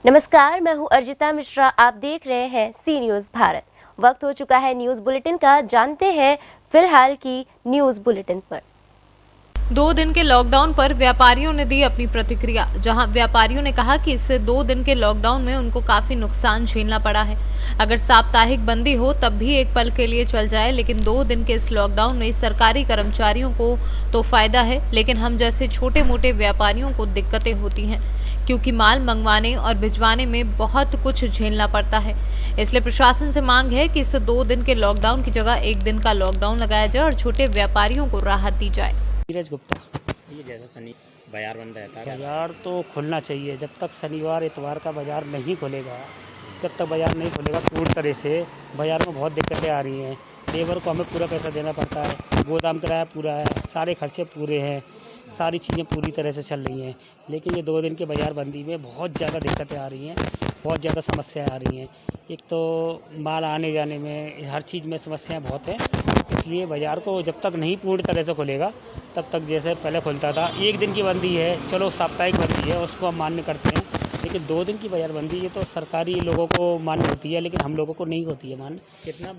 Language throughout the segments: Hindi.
नमस्कार, मैं हूं अर्जिता मिश्रा। आप देख रहे हैं सी न्यूज़ भारत। वक्त हो चुका है न्यूज़ बुलेटिन का। जानते हैं फिलहाल की न्यूज़ बुलेटिन पर। 2 दिन के लॉकडाउन पर व्यापारियों ने दी अपनी प्रतिक्रिया। जहां व्यापारियों ने कहा कि इससे 2 दिन के लॉकडाउन में उनको काफी नुकसान झेलना पड़ा है। अगर साप्ताहिक बंदी हो तब भी एक पल के लिए चल जाए, लेकिन 2 दिन के इस लॉकडाउन में सरकारी कर्मचारियों को तो फायदा है, लेकिन हम जैसे छोटे मोटे व्यापारियों को दिक्कतें होती हैं, क्योंकि माल मंगवाने और भिजवाने में बहुत कुछ झेलना पड़ता है। इसलिए प्रशासन से मांग है कि इस 2 दिन के लॉकडाउन की जगह 1 दिन का लॉकडाउन लगाया जाए और छोटे व्यापारियों को राहत दी जाए। नीरज गुप्ता। ये जैसा शनि बाजार बंद रहता है, बाजार तो खुलना चाहिए। जब तक शनिवार इतवार का बाजार नहीं खुलेगा, जब तक बाजार नहीं खुलेगा पूरी तरह से, बाजार में बहुत दिक्कतें आ रही हैं। लेबर को हमें पूरा पैसा देना पड़ता है, गोदाम किराया पूरा है, सारे खर्चे पूरे हैं, सारी चीज़ें पूरी तरह से चल रही हैं। लेकिन ये 2 दिन की बाजार बंदी में बहुत ज़्यादा दिक्कतें आ रही हैं, बहुत ज़्यादा समस्याएं आ रही हैं। एक तो माल आने जाने में, हर चीज़ में समस्याएं बहुत हैं। इसलिए बाज़ार को जब तक नहीं पूरी तरह से खुलेगा तब तक जैसे पहले खुलता था। 1 दिन की बंदी है, चलो साप्ताहिक बंदी है, उसको हम मान्य करते हैं, लेकिन 2 दिन की बाजार बंदी ये तो सरकारी लोगों को मान्य होती है, लेकिन हम लोगों को नहीं होती है मान्य। कितना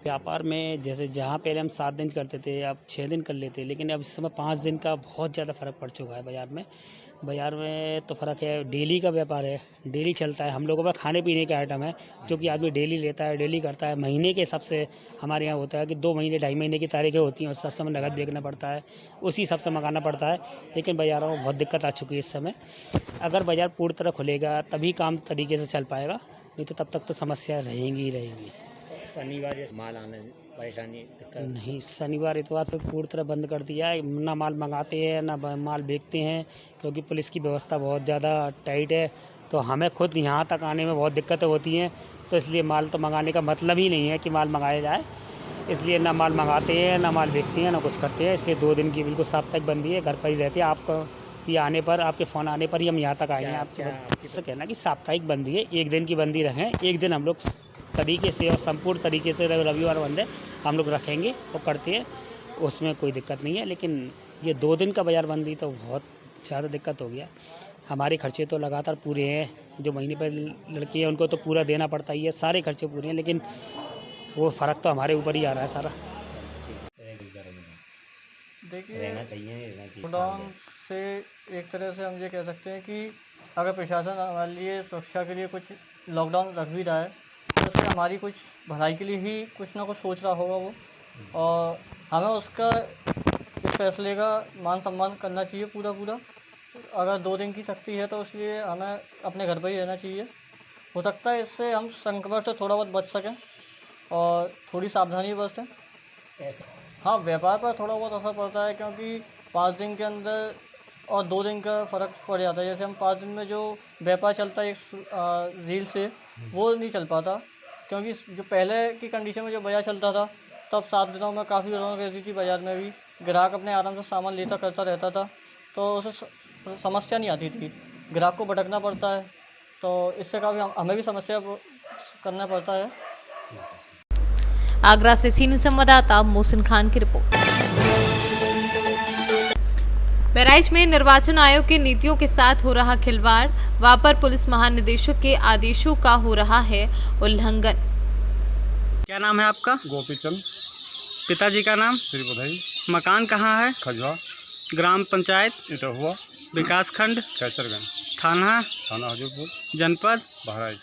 व्यापार में जैसे जहाँ पहले हम 7 दिन करते थे, अब 6 दिन कर लेते, लेकिन अब इस समय 5 दिन का बहुत ज़्यादा फ़र्क पड़ चुका है बाज़ार में। बाज़ार में तो फ़र्क है, डेली का व्यापार है, डेली चलता है। हम लोगों का खाने पीने का आइटम है जो कि आदमी डेली लेता है, डेली करता है। महीने के हिसाब से हमारे यहाँ होता है कि 2 महीने 2.5 महीने की तारीखें होती हैं, उस हिसाब से हमें नगद देखना पड़ता है, उसी हिसाब से मंगाना पड़ता है। लेकिन बाज़ारों में बहुत दिक्कत आ चुकी है इस समय। अगर बाज़ार पूरी तरह खुलेगा तभी काम तरीके से चल पाएगा, नहीं तो तब तक तो समस्या रहेंगी ही रहेंगी। शनिवार जैसे माल आने परेशानी दिक्कत नहीं, शनिवार इतवार पे पूरी तरह बंद कर दिया है। ना माल मंगाते हैं ना माल बेचते हैं, क्योंकि पुलिस की व्यवस्था बहुत ज़्यादा टाइट है। तो हमें खुद यहाँ तक आने में बहुत दिक्कतें होती हैं, तो इसलिए माल तो मंगाने का मतलब ही नहीं है कि माल मंगाया जाए। इसलिए ना माल मंगाते हैं, ना माल बेचते हैं, ना कुछ करते हैं। इसलिए 2 दिन की बिल्कुल साप्ताहिक बंदी है, घर पर ही रहते हैं। आपको ये आने पर, आपके फ़ोन आने पर ही हम यहाँ तक आएंगे। आपसे तो कहना कि साप्ताहिक बंदी है, 1 दिन की बंदी रहें। 1 दिन हम लोग तरीके से और संपूर्ण तरीके से रविवार बंद है हम लोग रखेंगे और करते हैं, उसमें कोई दिक्कत नहीं है। लेकिन ये 2 दिन का बाजार बंदी तो बहुत ज़्यादा दिक्कत हो गया। हमारे खर्चे तो लगातार पूरे हैं, जो महीने पर लड़की है उनको तो पूरा देना पड़ता ही है, सारे खर्चे पूरे हैं, लेकिन वो फ़र्क तो हमारे ऊपर ही आ रहा है सारा। देखिए, रहना चाहिए लॉकडाउन से एक तरह से हम ये कह सकते हैं कि अगर प्रशासन हमारे लिए सुरक्षा के लिए कुछ लॉकडाउन रख भी रहा है, तो उसमें हमारी कुछ भलाई के लिए ही कुछ ना कुछ सोच रहा होगा वो, और हमें उसका इस फैसले का मान सम्मान करना चाहिए पूरा। अगर 2 दिन की सख्ती है तो इसलिए हमें अपने घर पर ही रहना चाहिए। हो सकता है इससे हम संक्रमण से थोड़ा बहुत बच सकें और थोड़ी सावधानी बरतें। हाँ, व्यापार पर थोड़ा बहुत असर पड़ता है, क्योंकि 5 दिन के अंदर और 2 दिन का फ़र्क पड़ जाता है। जैसे हम 5 दिन में जो व्यापार चलता है एक रील से, वो नहीं चल पाता, क्योंकि जो पहले की कंडीशन में जो बाज़ार चलता था तब 7 दिनों में काफ़ी रौनक रहती थी बाज़ार में भी। ग्राहक अपने आराम से सामान लेता करता रहता था, तो उसे समस्या नहीं आती थी। ग्राहक को भटकना पड़ता है, तो इससे काफ़ी हमें भी समस्या करना पड़ता है। आगरा से सी न्यूज़ संवाददाता मोहसिन खान की रिपोर्ट। बहराइच में निर्वाचन आयोग की नीतियों के साथ हो रहा खिलवाड़, वापर पुलिस महानिदेशक के आदेशों का हो रहा है उल्लंघन। क्या नाम है आपका? गोपीचंद। पिताजी का नाम? श्री बधाई। मकान कहाँ है? खजुआ। ग्राम पंचायत? इटहुआ। विकासखंड? कैसरगंज। थाना? थाना हजूरपुर। जनपद? बहराइच।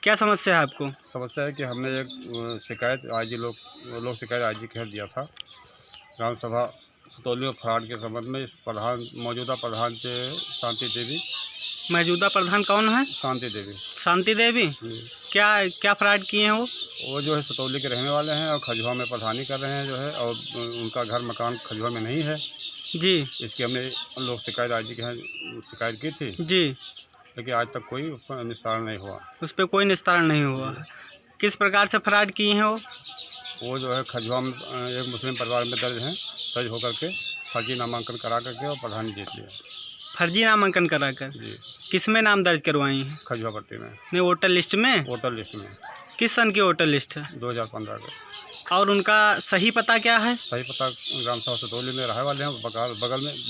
क्या समस्या है आपको? समस्या है कि हमने एक शिकायत आईजी लोग शिकायत आईजी के घर दिया था। ग्राम सभा सतौली में फ्रॉड के संबंध में मौजूदा प्रधान से शांति देवी। मौजूदा प्रधान कौन है? शांति देवी। शांति देवी? क्या फ्रॉड किए हैं वो जो है सतौली के रहने वाले हैं और खजुआ में प्रधानी कर रहे हैं जो है, और उनका घर मकान खजुआ में नहीं है जी। इसकी हमने लोग शिकायत आईजी के यहाँ शिकायत की थी जी, लेकिन आज तक कोई उस पर निस्तारण नहीं हुआ। उस पर कोई निस्तारण नहीं हुआ। किस प्रकार से फ्रॉड किए हैं वो जो है खजुआ में एक मुस्लिम परिवार में दर्ज होकर के फर्जी नामांकन करा करके और प्रधानी जीत लिया। फर्जी नामांकन कराकर? जी। किस में नाम दर्ज करवाई हैं? खजुआ पट्टी में। नहीं, वोटर लिस्ट में? वोटर लिस्ट में। किस सन की वोटर लिस्ट है? 2015 का। और उनका सही पता क्या है? सही पता ग्राम सभा सतौली में रहने वाले हैं।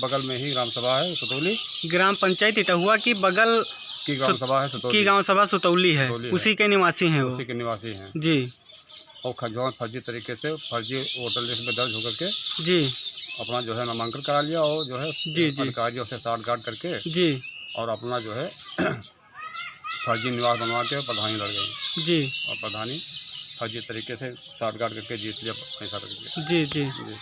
बगल में ही ग्राम सभा है सतौली। ग्राम पंचायत इटहुआ की बगल की ग्राम सभा है सतौली। की गांव सभा सतौली है, सतौली है। उसी के निवासी हैं वो। उसी के निवासी हैं जी। और खजौन फर्जी तरीके से फर्जी वोटर लिस्ट में दर्ज होकर के जी अपना जो है नामांकन करा लिया और जो है जी जी अधिकारियों से साठगांठ करके जी और अपना जो है फर्जी निवास बनवा के प्रधानी लड़ गई जी और प्रधानी फर्जी तरीके से साठगांठ करके जीत लिया, पैसा रख दिया। जी जी जी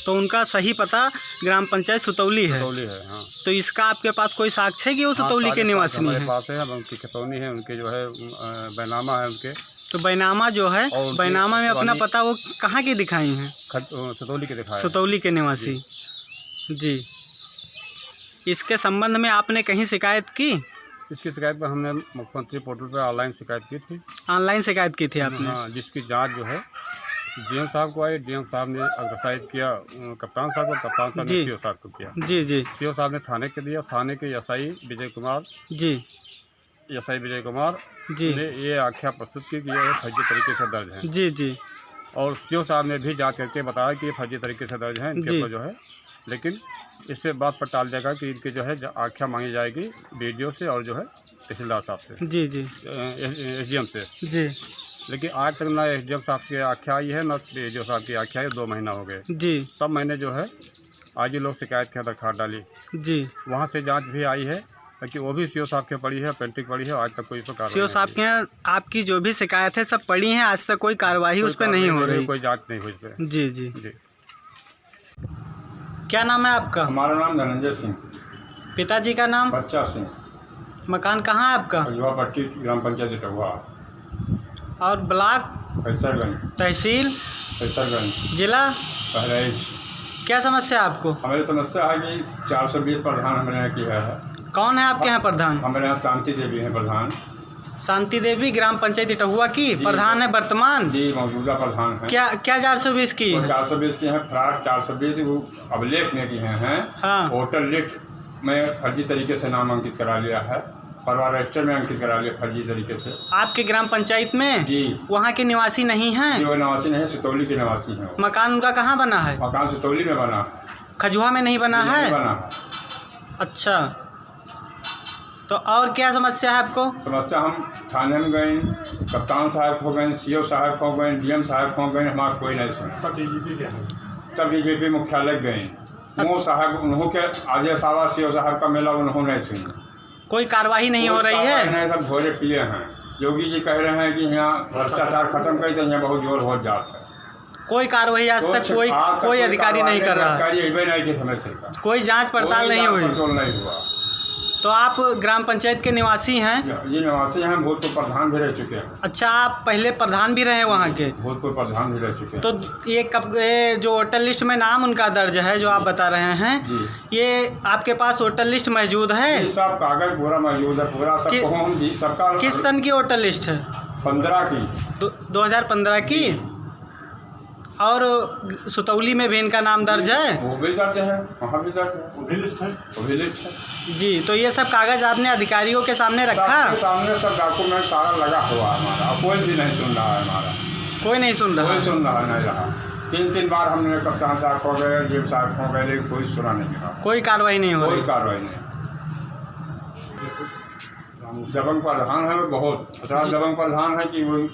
तो उनका सही पता ग्राम पंचायत सुतौली है। सतौली है हाँ। तो इसका आपके पास कोई साक्ष्य है कि वो सुतौली के निवासी हमारे हैं? पास है, उनकी खतौनी है, उनके जो है बैनामा है उनके। तो बैनामा जो है, और उनकी बैनामा में अपना पुरानी- पता वो कहाँ की दिखाई हैं? सतौली के दिखाया है। सुतौली के निवासी। जी। इसके संबंध में आपने कहीं शिकायत की? इसकी शिकायत पर हमने मुख्यमंत्री पोर्टल पर ऑनलाइन शिकायत की थी। ऑनलाइन शिकायत की थी आपने? हाँ, जिसकी जांच जो है डीएम साहब को आई। डीएम साहब ने अग्रसाइज किया कप्तान साहब को, कप्तान साहब ने जी। सीओ साहब को किया। जी जी सीओ साहब ने थाने के दिया। थाने के एसआई विजय कुमार जी जी ने ये आख्या प्रस्तुत की कि ये फर्जी तरीके से दर्ज है। जी जी और सीओ साहब ने भी जांच करके बताया कि ये फर्जी तरीके से दर्ज है इनके जी। ऊपर जो है। लेकिन इससे बात पर टाल जाएगा कि इनकी जो है आख्या मांगी जाएगी बीडीओ से और जो है तहसीलदार साहब से, जी जी एसडीएम से। जी लेकिन आज तक ना एसडीएम साहब की आख्या आई है ना बीडीओ साहब की आख्या आई। 2 महीना हो गए। जी तब मैंने जो है आज ही लोग शिकायत की दरखास्त डाली। जी वहाँ से जांच भी आई है, लेकिन वो भी सीओ साहब के पड़ी है, पेंटिंग पड़ी है। आज तक कोई इस पर कार्रवाई सीओ नहीं साहब की। के यहाँ आपकी जो भी शिकायत है सब पड़ी हैं, आज तक कोई कार्रवाई उस पर कोई नहीं हो कार्रवाई रही? कोई जांच नहीं हुई इस पर। जी जी जी। क्या नाम है आपका? हमारा नाम धनंजय सिंह, पिताजी का नाम? बच्चा सिंह, मकान कहाँ है आपका? युवा पट्टी ग्राम पंचायत इटहुआ, और ब्लॉक, कैसरगंज, तहसील, जिला? बहराइच। क्या समस्या है आपको? हमारी समस्या है कि 420 प्रधान हमारे यहाँ की है। कौन है आपके यहाँ प्रधान? हमारे यहाँ शांति देवी है प्रधान। शांति देवी ग्राम पंचायत इटहुआ की प्रधान है वर्तमान? जी, मौजूदा प्रधान है। क्या क्या 420 की वो है? 420 की हैं फ्रॉड 420 वो अभिलेख में की हैं। हाँ। वोटर लिस्ट में फर्जी तरीके से नाम अंकित करा लिया है, परिवार रजिस्टर में अंकित करा लिया फर्जी तरीके से। आपके ग्राम पंचायत में? जी। वहाँ के निवासी नहीं जी, हैं? वो निवासी नहीं, सतौली के निवासी हैं। मकान उनका कहाँ बना है? मकान सतौली में बना है, खजुआ में नहीं बना नहीं है? बना है। अच्छा, तो और क्या समस्या है आपको? समस्या हम थाने में गए, कप्तान साहब को गए, सीओ साहब को गए, डीएम साहब को गए, हमारा कोई नहीं सुना। तब डीजीपी मुख्यालय गए, वो साहब उन्हों के आदेश आवा सीओ साहब का मेला उन्होंने नहीं सुना। कोई कार्रवाई नहीं हो रही है? नहीं, सब घोड़े पिए हैं। योगी जी कह रहे हैं कि यहाँ भ्रष्टाचार खत्म कर, तो यहाँ बहुत जोर हो जाता है। कोई कार्रवाई आज तक कोई अधिकारी नहीं कर रहा है? नहीं कि समय से कोई जांच पड़ताल नहीं हुई? नहीं हुआ। तो आप ग्राम पंचायत के निवासी हैं? ये निवासी हैं, भूतपूर्व प्रधान भी रह चुके हैं। अच्छा, आप पहले प्रधान भी रहे वहाँ के? भूतपूर्व प्रधान भी रह चुके हैं। तो ये जो वोटर लिस्ट में नाम उनका दर्ज है जो आप बता रहे हैं, ये आपके पास वोटर लिस्ट मौजूद है? ये सब कागज पूरा मौजूद है, पूरा सब सबका। किस सन की वोटर लिस्ट है? 15 की। 2015 की? और सुतौली में भी इनका नाम दर्ज है? वो भी दर्ज है, वहाँ भी दर्ज है, वो भी लिस्ट है। जी, तो ये सब कागज आपने अधिकारियों के सामने रखा? सबके सामने सब डॉक्यूमेंट सारा लगा हुआ है हमारा, कोई भी नहीं सुन रहा है हमारा। कोई नहीं सुन रहा? कोई सुन रहा नहीं रहा। 3 बार हमने कप्तान साहब हो गए, डीएम साहब हो गए, लेकिन कोई सुना नहीं रहा। कोई कार्रवाई नहीं हो रही? कोई कार्रवाई नहीं। दबंग प्रधान है वो, बहुत दबंग प्रधान है कि वो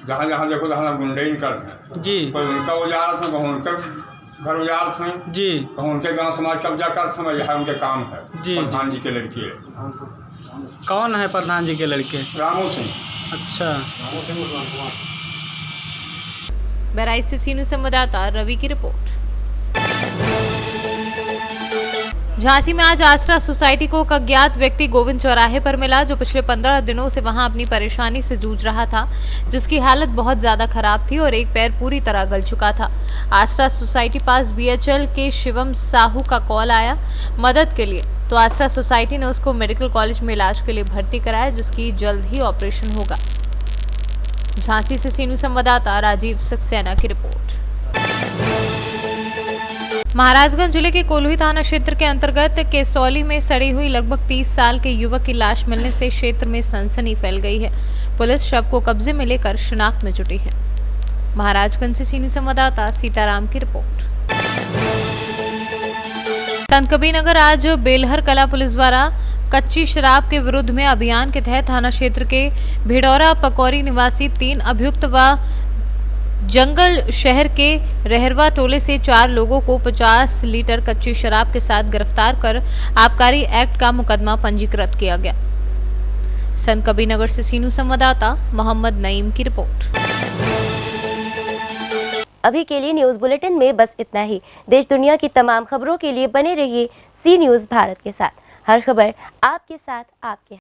जहाँ जहाँ देखो तहाँ गुंडई करते हैं। जी। कोई उनका उजाड़ था, कहूँ उनका घर उजाड़ थे जी, कहूँ उनके गांव समाज कब्जा करते हैं, यह उनके काम है। जी, प्रधान जी के लड़के। कौन है प्रधान जी के लड़के? रामू सिंह। अच्छा। बहराइच से सीनू संवाददाता रवि की रिपोर्ट। झांसी में आज आस्था सोसाइटी को एक अज्ञात व्यक्ति गोविंद चौराहे पर मिला, जो पिछले 15 दिनों से वहां अपनी परेशानी से जूझ रहा था, जिसकी हालत बहुत ज्यादा खराब थी और एक पैर पूरी तरह गल चुका था। आस्था सोसाइटी पास बीएचएल के शिवम साहू का कॉल आया मदद के लिए, तो आस्था सोसाइटी ने उसको मेडिकल कॉलेज में इलाज के लिए भर्ती कराया, जिसकी जल्द ही ऑपरेशन होगा। झांसी से सीनू संवाददाता राजीव सक्सेना की रिपोर्ट। महाराजगंज जिले के कोल्हुई थाना क्षेत्र के अंतर्गत केसौली में सड़ी हुई लगभग 30 साल के युवक की लाश मिलने से क्षेत्र में सनसनी फैल गई है। पुलिस शव को कब्जे में लेकर शिनाख्त में जुटी है। महाराजगंज से सीनियर संवाददाता सीताराम की रिपोर्ट। संत कबीरनगर आज बेलहर कला पुलिस द्वारा कच्ची शराब के विरुद्ध में अभियान के तहत थाना क्षेत्र के भिडौरा पकौरी निवासी 3 अभियुक्त व जंगल शहर के रहरवा टोले से 4 लोगों को 50 लीटर कच्ची शराब के साथ गिरफ्तार कर आबकारी एक्ट का मुकदमा पंजीकृत किया गया। संत कबीरनगर से सीनू संवाददाता मोहम्मद नईम की रिपोर्ट। अभी के लिए न्यूज़ बुलेटिन में बस इतना ही। देश दुनिया की तमाम खबरों के लिए बने रहिए सी न्यूज़ भारत के साथ। हर खबर आपके साथ, आपके